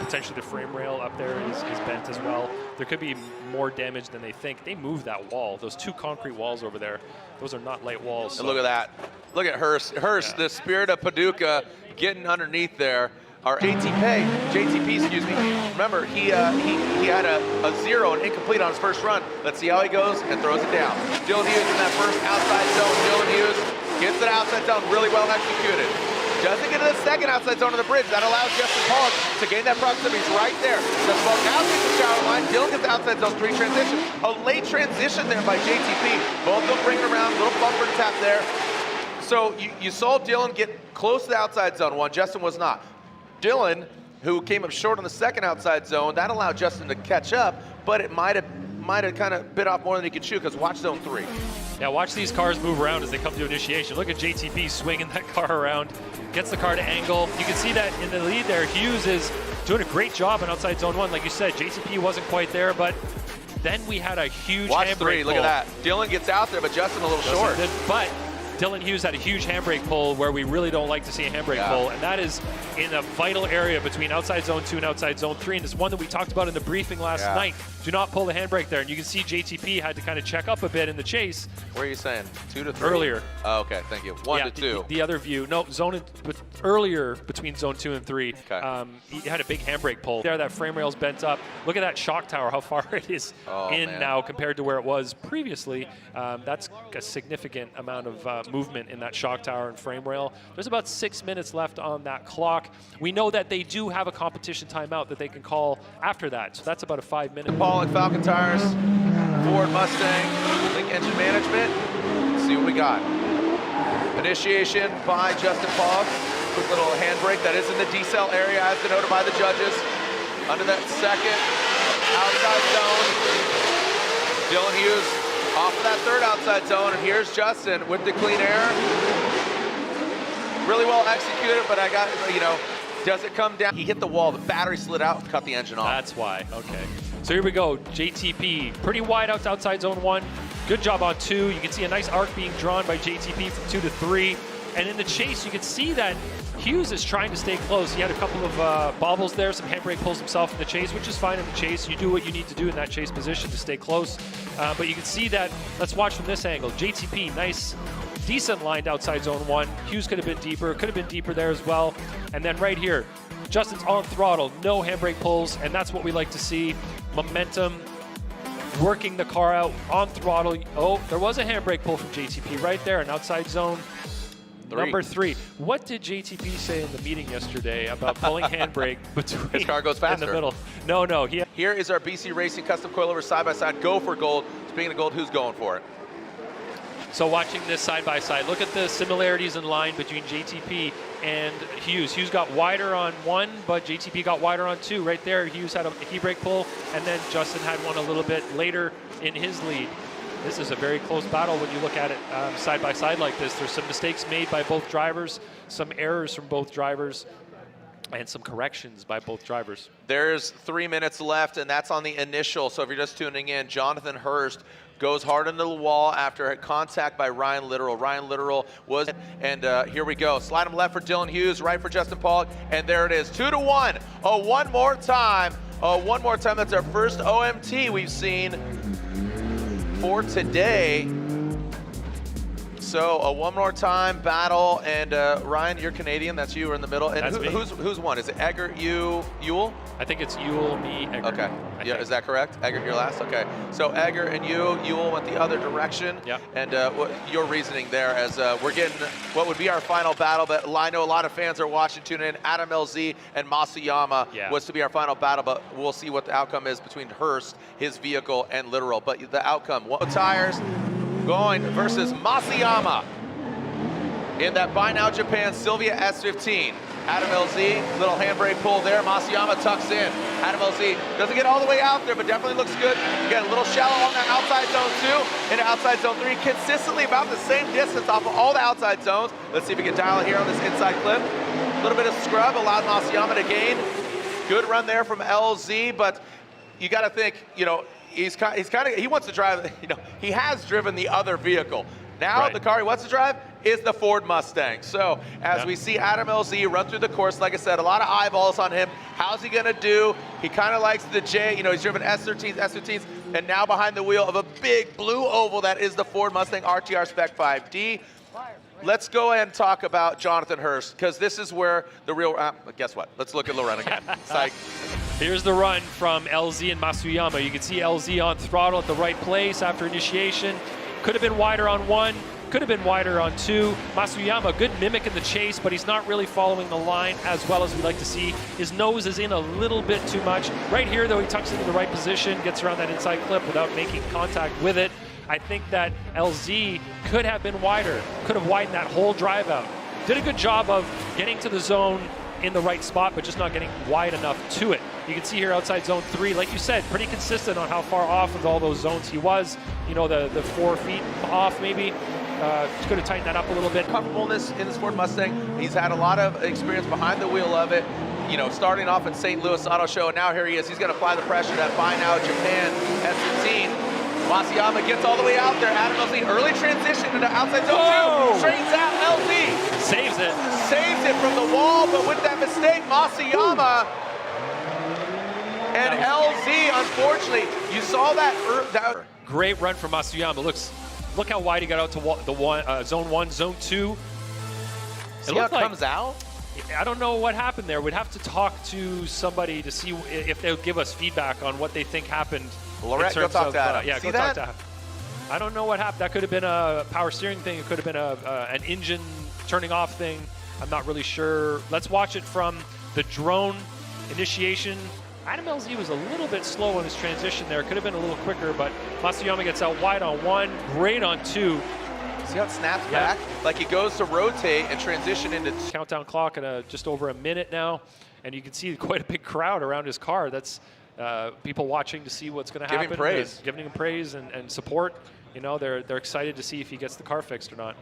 potentially the frame rail up there is bent as well. There could be more damage than they think. They moved that wall. Those 2 concrete walls over there. Those are not light walls. So. And look at that. Look at Hurst. The spirit of Paducah getting underneath there. Our JTP, excuse me. Remember, he had a 0 and incomplete on his first run. Let's see how he goes and throws it down. Dylan Hughes in that first outside zone. Dylan Hughes gets it out outside zone, really well executed. Doesn't get to the second outside zone of the bridge. That allows Justin Pollock to gain that proximity. He's right there. Justin Pollock now takes the shower line. Dylan gets the outside zone 3 transition. A late transition there by JTP. Both of them bring it around. Little bumper tap there. So you saw Dylan get close to the outside zone 1. Justin was not. Dylan, who came up short on the second outside zone, that allowed Justin to catch up, but it might have kind of bit off more than he could chew, because watch zone 3. Yeah, watch these cars move around as they come to initiation. Look at JTP swinging that car around, gets the car to angle. You can see that in the lead there. Hughes is doing a great job on outside zone 1. Like you said, JTP wasn't quite there, but then we had a huge Watch handbrake 3, look pull. at that. Dylan gets out there, but Justin a little short. But Dylan Hughes had a huge handbrake pull where we really don't like to see a handbrake pull, and that is in a vital area between outside zone 2 and outside zone 3, and it's one that we talked about in the briefing last night. Do not pull the handbrake there, and you can see JTP had to kind of check up a bit in the chase. Where are you saying? 2 to 3? Earlier. Oh, okay, thank you. 1 to 2. The other view, no, but earlier between zone 2 and 3, Okay. he had a big handbrake pull. There, that frame rail's bent up. Look at that shock tower, how far it is man. now compared to where it was previously. That's a significant amount of movement in that shock tower and frame rail. There's about 6 minutes left on that clock. We know that they do have a competition timeout that they can call after that, so that's about a 5-minute. Pollock, Falcon Tires, Ford Mustang, Link Engine Management. Let's see what we got. Initiation by Justin Pollock. Quick little handbrake. That is in the decel area as denoted by the judges. Under that second outside zone. Dylan Hughes off of that third outside zone, and here's Justin with the clean air. Really well executed, but I got, does it come down? He hit the wall, the battery slid out, cut the engine off. That's why, okay. So here we go, JTP, pretty wide out to outside zone 1. Good job on 2. You can see a nice arc being drawn by JTP from 2 to 3. And in the chase, you can see that Hughes is trying to stay close. He had a couple of bobbles there, some handbrake pulls himself in the chase, which is fine in the chase. You do what you need to do in that chase position to stay close. But you can see that, let's watch from this angle. JTP, nice, decent lined outside zone 1. Hughes could have been deeper there as well. And then right here, Justin's on throttle, no handbrake pulls, and that's what we like to see. Momentum, working the car out on throttle. Oh, there was a handbrake pull from JTP right there, an outside zone. 3. Number 3. What did JTP say in the meeting yesterday about pulling handbrake between His car goes faster. in the middle? No. Here is our BC Racing custom coilover side-by-side. Go for gold. Speaking of gold, who's going for it? So watching this side by side, look at the similarities in line between JTP and Hughes. Hughes got wider on 1, but JTP got wider on 2. Right there, Hughes had a e-brake pull, and then Justin had one a little bit later in his lead. This is a very close battle when you look at it side by side like this. There's some mistakes made by both drivers, some errors from both drivers, and some corrections by both drivers. There's 3 minutes left, and that's on the initial. So if you're just tuning in, Jonathan Hurst goes hard into the wall after contact by Ryan Littoral. Ryan Littoral was, and here we go. Slide him left for Dylan Hughes, right for Justin Pollock, and there it is, 2 to 1. Oh, one more time. That's our first OMT we've seen for today. So a one more time battle, and Ryan, you're Canadian. That's you. We're in the middle. And That's me. who's won? Is it Egger, Ewell? I think it's Ewell, me, Egger. Okay. I Yeah, think. is that correct? Egger, you're last. Okay. So Egger and Ewell went the other direction. Yep. And what your reasoning there, as we're getting what would be our final battle, but I know a lot of fans are watching, tuning in. Adam LZ and Masuyama was to be our final battle, but we'll see what the outcome is between Hurst, his vehicle, and Littoral. But the outcome, what tires going versus Masuyama in that Buy Now Japan Sylvia S15. Adam LZ, little handbrake pull there. Masuyama tucks in. Adam LZ doesn't get all the way out there, but definitely looks good. Again, a little shallow on that outside zone 2 into outside zone 3. Consistently about the same distance off of all the outside zones. Let's see if we can dial it here on this inside clip. A little bit of scrub allowed Masuyama to gain. Good run there from LZ, but you got to think, he wants to drive, he has driven the other vehicle. Now the car he wants to drive is the Ford Mustang. So as we see Adam LZ run through the course, like I said, a lot of eyeballs on him. How's he gonna do? He kind of likes the J, he's driven S13s, S15s, and now behind the wheel of a big blue oval that is the Ford Mustang RTR Spec 5D. Let's go ahead and talk about Jonathan Hurst, because this is where the real, guess what? Let's look at the run again. Psych. Here's the run from LZ and Masuyama. You can see LZ on throttle at the right place after initiation. Could have been wider on 1, could have been wider on 2. Masuyama, good mimic in the chase, but he's not really following the line as well as we'd like to see. His nose is in a little bit too much. Right here, though, he tucks into the right position, gets around that inside clip without making contact with it. I think that LZ could have been wider, could have widened that whole drive out. Did a good job of getting to the zone in the right spot, but just not getting wide enough to it. You can see here outside zone 3, like you said, pretty consistent on how far off of all those zones he was. You know, the 4 feet off maybe. Could have tightened that up a little bit. Comfortableness in the Ford Mustang. He's had a lot of experience behind the wheel of it. You know, starting off at St. Louis Auto Show, and now here he is. He's going to apply the pressure that Buy Now Japan S15. Masuyama gets all the way out there. Adam LZ, early transition into outside zone 2. Straightens out LZ. Saves it. Saves it from the wall, but with that mistake, Masuyama and LZ, unfortunately, you saw that. Great run from Masuyama. Look how wide he got out to zone 1, zone 2. See how it comes out? I don't know what happened there. We'd have to talk to somebody to see if they'll give us feedback on what they think happened. Lorette, go talk to Adam. Yeah, see go that? talk to Adam. I don't know what happened. That could have been a power steering thing. It could have been an engine turning off thing. I'm not really sure. Let's watch it from the drone initiation. Adam LZ was a little bit slow on his transition there. Could have been a little quicker, but Masuyama gets out wide on 1, great on 2. See how it snaps back? Like he goes to rotate and transition into... Countdown clock at just over a minute now, and you can see quite a big crowd around his car. That's people watching to see what's going to happen. Giving praise. Giving him praise and support. You know, they're excited to see if he gets the car fixed or not.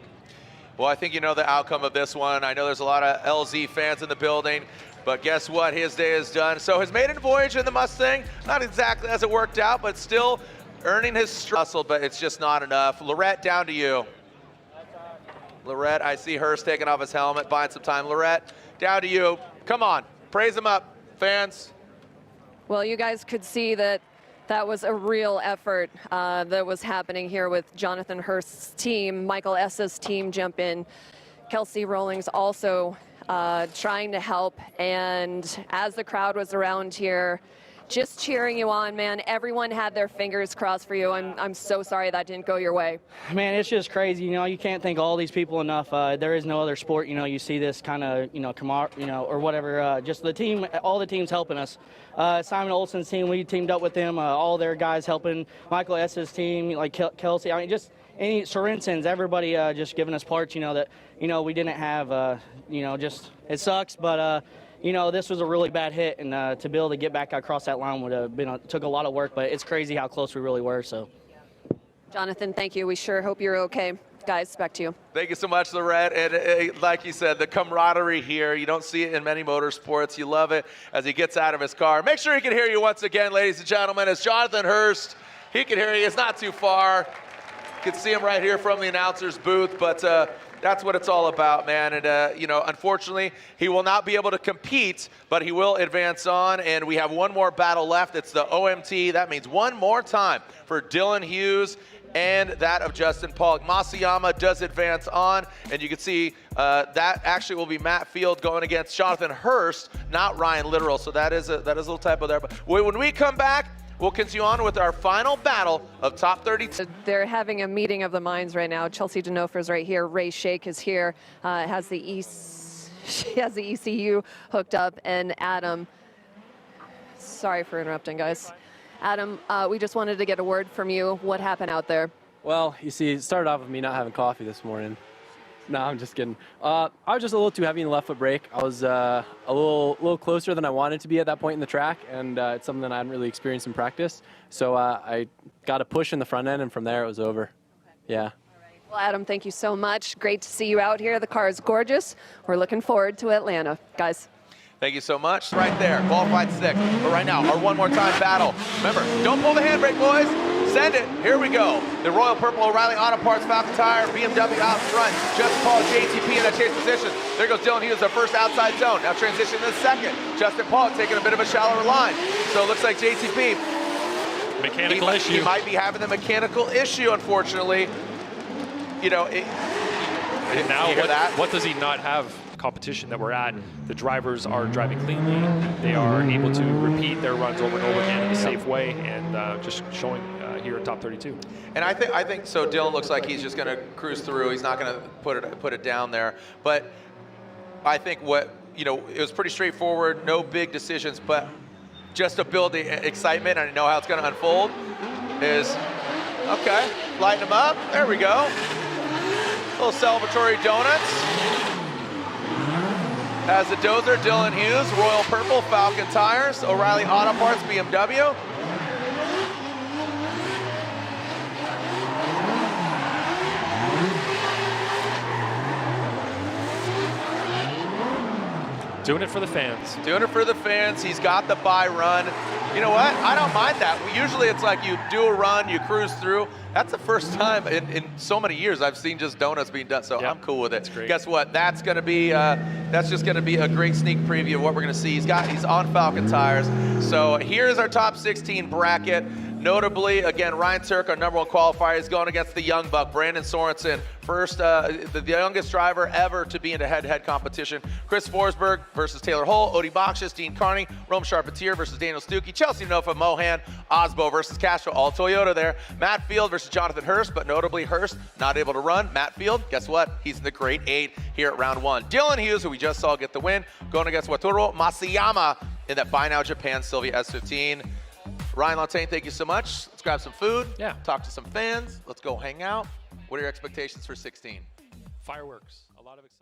Well, I think you know the outcome of this one. I know there's a lot of LZ fans in the building, but guess what? His day is done. So his maiden voyage in the Mustang, not exactly as it worked out, but still earning his hustle, but it's just not enough. Lorette, down to you. Lorette, I see Hurst taking off his helmet, buying some time. Lorette, down to you. Come on, praise him up, fans. Well, you guys could see that was a real effort that was happening here with Jonathan Hurst's team. Michael Essa's team jump in. Kelsey Rollings also trying to help. And as the crowd was around here, just cheering you on, man. Everyone had their fingers crossed for you. I'm so sorry that didn't go your way. Man, it's just crazy. You know, you can't thank all these people enough. There is no other sport, you know, you see this kind of, or whatever. Just the team, all the teams helping us. Simon Olsen's team, we teamed up with them. All their guys helping. Michael Essa's team, like Kelsey. I mean, just any Sorensen's, everybody just giving us parts, you know, that, you know, we didn't have, just, it sucks, but, you know, this was a really bad hit, and to be able to get back across that line would have been took a lot of work, but it's crazy how close we really were. So, Jonathan, thank you. We sure hope you're okay. Guys, back to you. Thank you so much, Lorette. And like you said, the camaraderie here, you don't see it in many motorsports. You love it as he gets out of his car. Make sure he can hear you once again, ladies and gentlemen. It's Jonathan Hurst. He can hear you. It's not too far. You can see him right here from the announcer's booth, but that's what it's all about, man. And, unfortunately, he will not be able to compete, but he will advance on. And we have one more battle left. It's the OMT. That means one more time for Dylan Hughes and that of Justin Pollock. Masuyama does advance on, and you can see that actually will be Matt Field going against Jonathan Hurst, not Ryan Littoral. So that is a little typo there. But when we come back, we'll continue on with our final battle of top 32. They're having a meeting of the minds right now. Chelsea Denofer's right here. Ray Shake is here. She has the ECU hooked up. And Adam, sorry for interrupting, guys. Adam, we just wanted to get a word from you. What happened out there? Well, you see, it started off with me not having coffee this morning. No, I'm just kidding. I was just a little too heavy in the left foot brake. I was a little closer than I wanted to be at that point in the track, and it's something that I hadn't really experienced in practice. So I got a push in the front end, and from there it was over. Okay. Yeah. Well, Adam, thank you so much. Great to see you out here. The car is gorgeous. We're looking forward to Atlanta. Guys. Thank you so much. Right there, qualified sixth. But right now, our one more time battle. Remember, don't pull the handbrake, boys. Send it. Here we go. The Royal Purple O'Reilly Auto Parts Falcon Tire, BMW out front. Justin Pollock, JTP in that chase position. There goes Dylan Hughes, the first outside zone. Now transition to the second. Justin Pollock taking a bit of a shallower line. So it looks like JTP. Mechanical issue. He might be having the mechanical issue, unfortunately. You know, and now what does he not have? Competition that we're at, the drivers are driving cleanly. They are able to repeat their runs over and over again in a safe way, and just showing here at top 32. And I think so. Dylan looks like he's just going to cruise through. He's not going to put it down there. But I think it was pretty straightforward. No big decisions, but just to build the excitement and know how it's going to unfold is okay. Lighten them up. There we go. Little celebratory donuts. As the dozer, Dylan Hughes, Royal Purple, Falcon Tires, O'Reilly Auto Parts, BMW. Doing it for the fans. Doing it for the fans. He's got the bye run. You know what? I don't mind that. Usually it's like you do a run, you cruise through. That's the first time in so many years I've seen just donuts being done. So I'm cool with it. That's great. Guess what? That's going to be that's just going to be a great sneak preview of what we're going to see. He's on Falcon Tires. So here's our top 16 bracket. Notably, again, Ryan Turk, our #1 qualifier, is going against the young buck, Brandon Sorensen, first, the youngest driver ever to be in a head-to-head competition. Chris Forsberg versus Taylor Hull, Odie Bakshis, Dean Carney, Rome Charpentier versus Daniel Stuckey, Chelsea Nofa, Mohan, Osbo versus Castro, all Toyota there. Matt Field versus Jonathan Hurst, but notably Hurst not able to run. Matt Field, guess what? He's in the grade 8 here at round 1. Dylan Hughes, who we just saw get the win, going against Wataru Masayama in that Buy Now Japan Sylvia S15. Ryan Lantain, thank you so much. Let's grab some food. Yeah. Talk to some fans. Let's go hang out. What are your expectations for 16? Fireworks. A lot of excitement.